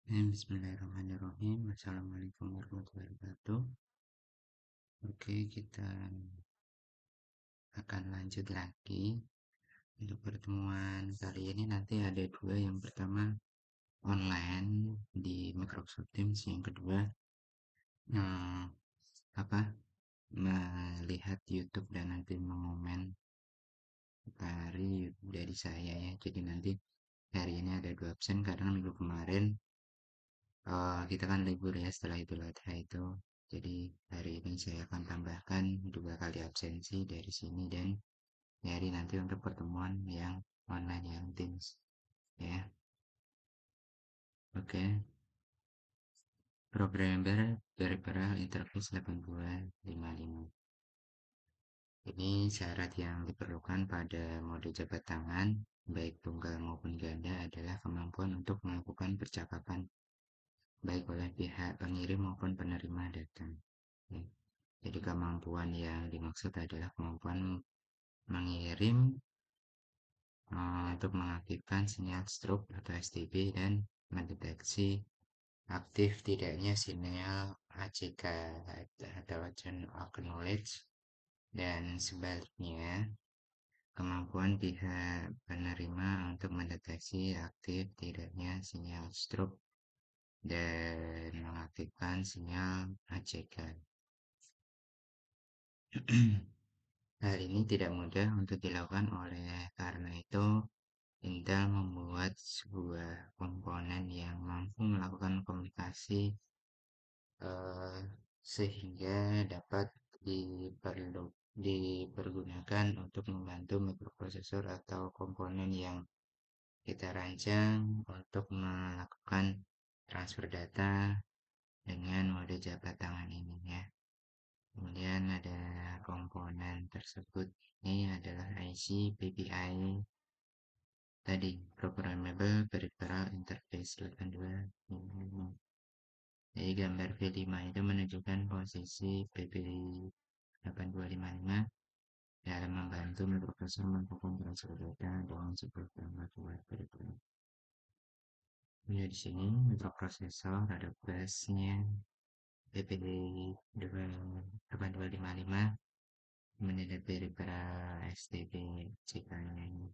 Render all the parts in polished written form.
Bismillahirrahmanirrahim. Assalamualaikum warahmatullahi wabarakatuh. Oke, kita akan lanjut lagi untuk pertemuan kali ini. Nanti ada dua. Yang pertama online di Microsoft Teams, yang kedua eh, apa melihat YouTube dan nanti mengomen dari dari saya ya. Jadi nanti hari ini ada dua absen karena minggu kemarin kita kan libur ya setelah Idul Adha itu. Jadi hari ini saya akan tambahkan dua kali absensi dari sini dan dari nanti untuk pertemuan yang online yang Teams ya. Oke, programmer Peripheral Interface 8255. Ini syarat yang diperlukan pada mode jabat tangan baik tunggal maupun ganda adalah kemampuan untuk melakukan percakapan baik oleh pihak pengirim maupun penerima data. Ya. Jadi kemampuan yang dimaksud adalah kemampuan mengirim untuk mengaktifkan sinyal strobe atau STB dan mendeteksi aktif tidaknya sinyal ACK atau acknowledge, dan sebaliknya kemampuan pihak penerima untuk mendeteksi aktif tidaknya sinyal strobe dan mengaktifkan sinyal ACK. Hal ini tidak mudah untuk dilakukan, oleh karena itu Intel membuat sebuah komponen yang mampu melakukan komunikasi eh, sehingga dapat dipergunakan untuk membantu mikroprosesor atau komponen yang kita rancang untuk melakukan transfer data dengan mode jabat tangan ini ya. Kemudian ada komponen tersebut, ini adalah IC PPI tadi, Programmable Peripheral Interface 8255. Jadi gambar V5 itu menunjukkan posisi PP8255 dalam membantu mikroprosesor melakukan transfer data dengan sebuah gambar web peripheral. Ya, di sini mikroprosesor ada busnya PP8255, kemudian ada peripheral STB CK-nya ini.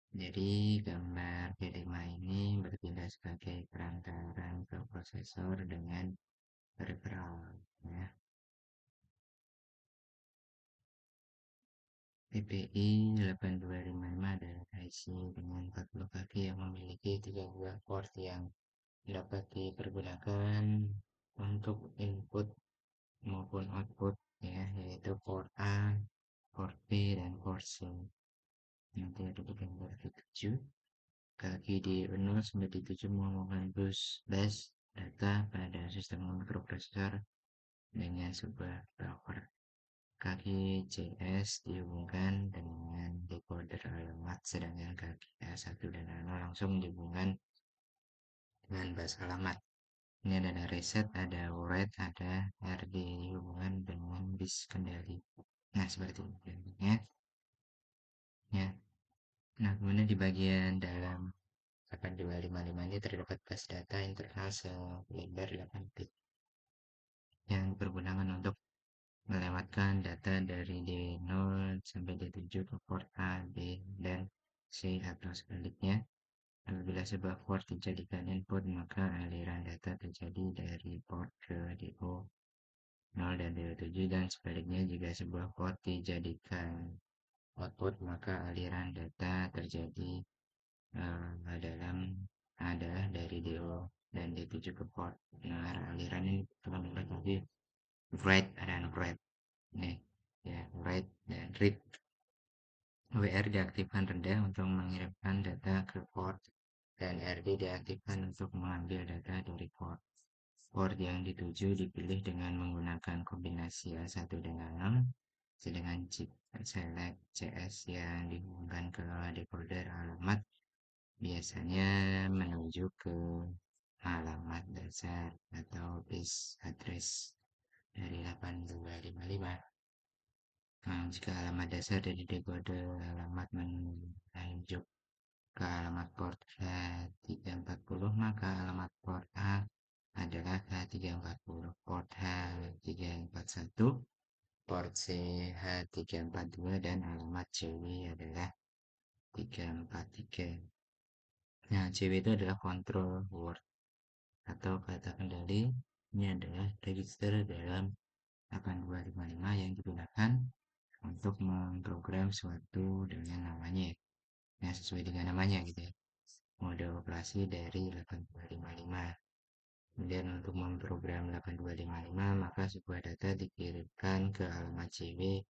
Jadi gambar V5 ini bertindak sebagai perantara mikroprosesor dengan peripheral ya. PPI 8255 adalah IC dengan 40 kaki yang memiliki 3 buah port yang dapat dipergunakan untuk input maupun output ya, yaitu port A, port B, dan port C. Nanti ada di gambar V7. Kaki di 0 sampai di 7 menggunakan bus data pada sistem mikroprosesor dengan sebuah buffer. Kaki CS dihubungkan dengan decoder alamat, sedangkan kaki A1 dan A0 langsung dihubungkan dengan bus alamat. Ini ada reset, ada write, ada RD dihubungkan dengan bis kendali. Nah, seperti itu ya. Ya. Nah, kemudian di bagian dalam 8255 ini terdapat bus data internal selebar 8 bit yang dipergunakan untuk melewatkan data dari D0 sampai D7 ke port A, B, dan C atau sebaliknya. Apabila sebuah port dijadikan input, maka aliran data terjadi dari port ke DO 0 dan DO7, dan sebaliknya jika sebuah port dijadikan output, maka aliran data terjadi dalam adalah dari DO dan D7 ke port. Nah, aliran ini teman-teman tadi write dan read. Nih, ya, write dan read. WR diaktifkan rendah untuk mengirimkan data ke port, dan RD diaktifkan untuk mengambil data dari port. Port yang dituju dipilih dengan menggunakan kombinasi A1 dan A6, sedangkan chip select CS yang dihubungkan ke decoder alamat biasanya menuju ke alamat dasar atau base address dari 8255. Nah, jika alamat dasar dari decoder alamat menunjuk ke alamat port 340, maka alamat 341, port CH342, dan alamat CW adalah 343. Nah, CW itu adalah control word atau kata kendali. Ini adalah register dalam 8255 yang digunakan untuk memprogram suatu dengan namanya. Nah, sesuai dengan namanya gitu ya. Mode operasi dari 8255. Kemudian untuk memprogram 8255, maka sebuah data dikirimkan ke alamat CW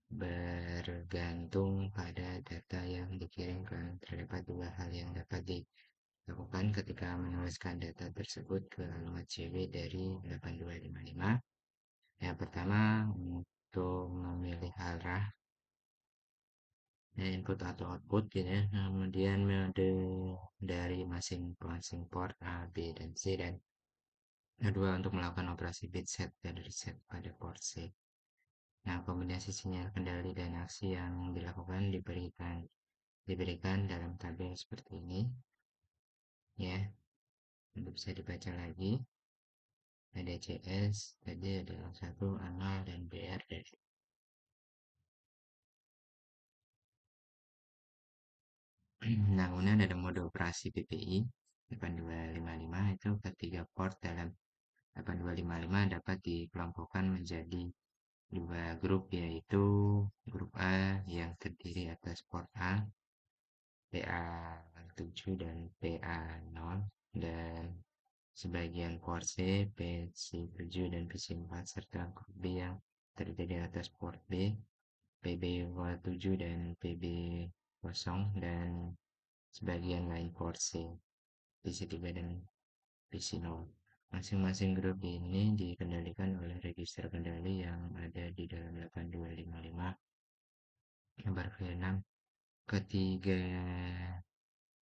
bergantung pada data yang dikirimkan. Terdapat dua hal yang dapat dilakukan ketika menuliskan data tersebut ke alamat CW dari 8255. Yang pertama, untuk memilih arah input atau output gitu ya. Kemudian mode dari masing-masing port A, B, dan C, dan kedua untuk melakukan operasi bit set dan reset pada port C. Nah, kombinasi sinyal kendali dan aksi yang dilakukan diberikan dalam tabel seperti ini ya. Untuk bisa dibaca lagi, ada CS tadi adalah 1 anal dan BR dari. Nah, kemudian ada mode operasi PPI 8255, itu ketiga port dalam 8255 dapat dikelompokkan menjadi dua grup, yaitu grup A yang terdiri atas port A, PA7 dan PA0, dan sebagian port C, PC7 dan PC4, serta grup B yang terdiri atas port B, PB7 dan PB0, dan sebagian lain port C, PC3 dan PC0. Masing-masing grup ini dikendalikan oleh register kendali yang ada di dalam 8255 gambar V6. Ketiga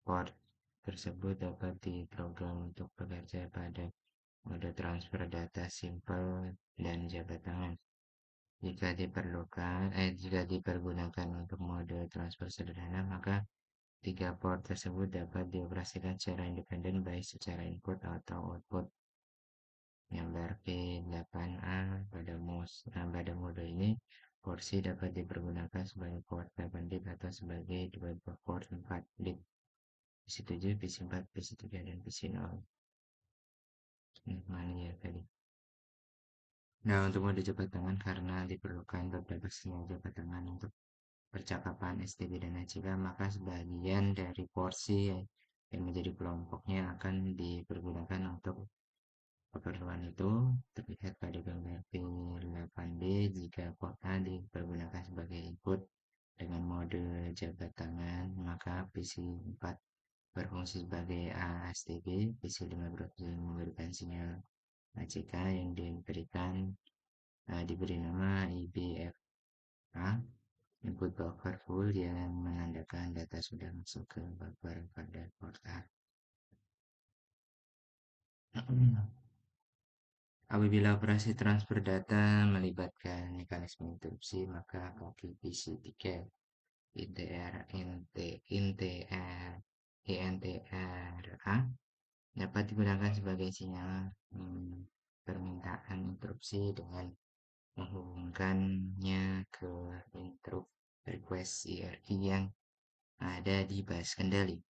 port tersebut dapat diprogram untuk bekerja pada mode transfer data simple dan jabat tangan. Jika dipergunakan untuk mode transfer sederhana, maka tiga port tersebut dapat dioperasikan secara independen baik secara input atau output. Gambar P8A pada mode ini, porsi dapat dipergunakan sebagai port 8 bit atau sebagai dua buah port 4 bit. PC7, PC4, PC3, dan PC0. Mana ya tadi? Nah, untuk mode jabat tangan, karena diperlukan beberapa sinyal jabat tangan untuk percakapan STB dan HCK, maka sebagian dari porsi yang menjadi kelompoknya akan dipergunakan untuk keperluan itu. Terlihat pada gambar P8B jika port A dipergunakan sebagai input dengan mode jabat tangan, maka PC4 berfungsi sebagai ASTB, PC5 memberikan sinyal ACK yang diberi nama IBFA, input buffer full, yang menandakan data sudah masuk ke buffer pada port A. Apabila operasi transfer data melibatkan mekanisme interupsi, maka kaki PC3 INTRA dapat digunakan sebagai sinyal permintaan interupsi dengan menghubungkannya ke interrupt request IRI yang ada di bus kendali.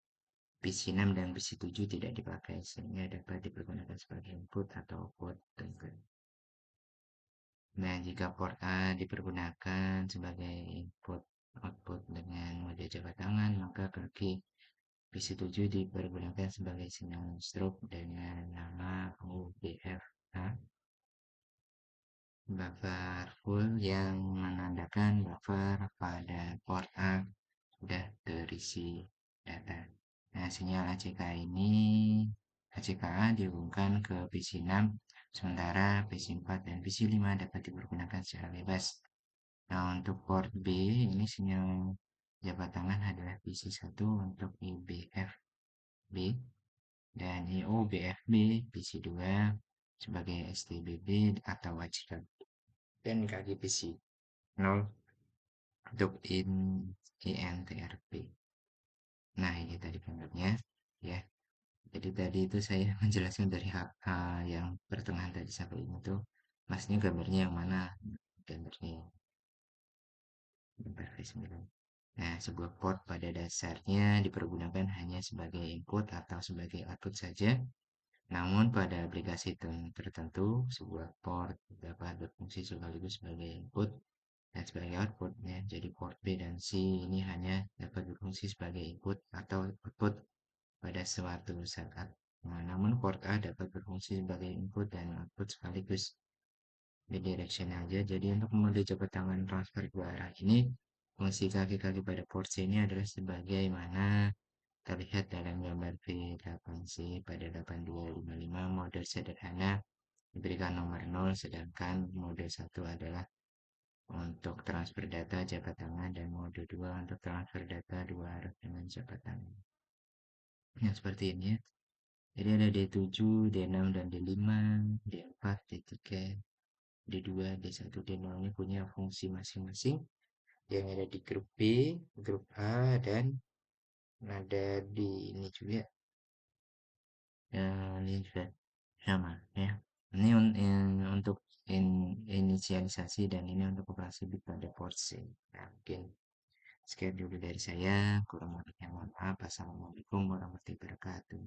PC6 dan PC7 tidak dipakai sehingga dapat dipergunakan sebagai input atau output tunggu. Nah, jika port A dipergunakan sebagai input output dengan mode jabat tangan, maka kaki PC7 dipergunakan sebagai sinyal strobe dengan nama UBFA, buffer full, yang menandakan buffer pada port A sudah terisi data. Nah, sinyal ACKA dihubungkan ke PC6, sementara PC4 dan PC5 dapat dipergunakan secara bebas. Nah, untuk port B, ini sinyal jabat tangan adalah PC1 untuk IBFB dan IOBFB PC2 sebagai STBB atau ACK, dan kaki PC0 untuk INTRP. Nah, ini tadi gambarnya ya. Jadi tadi itu saya menjelaskan dari yang pertengahan tadi sampai ini tuh Masnya gambarnya yang mana? Gambarnya gambar V9. Nah, sebuah port pada dasarnya dipergunakan hanya sebagai input atau sebagai output saja. Namun pada aplikasi tertentu, sebuah port dapat berfungsi sekaligus sebagai input dan sebagai output ya. Jadi port B dan C ini hanya dapat berfungsi sebagai input atau output pada suatu saat. Nah, namun port A dapat berfungsi sebagai input dan output sekaligus bidirectional aja. Jadi untuk mode cepat tangan transfer dua arah ini, fungsi kaki-kaki pada port C ini adalah sebagaimana terlihat dalam gambar V8C pada 8255 mode sederhana diberikan nomor 0, sedangkan mode 1 adalah untuk transfer data jabat tangan dan mode 2 untuk transfer data dua arah dengan jabat tangan. Nah, seperti ini ya. Jadi ada D7, D6, dan D5, D4, D3, D2, D1, D0 ini punya fungsi masing-masing yang ada di grup B, grup A, dan ada di ini juga. Ini juga sama ya. Ini untuk inisialisasi dan ini untuk operasi bit pada port C. Nah, mungkin sekian dulu dari saya. Kurang lebihnya mohon maaf. Assalamualaikum warahmatullahi wabarakatuh.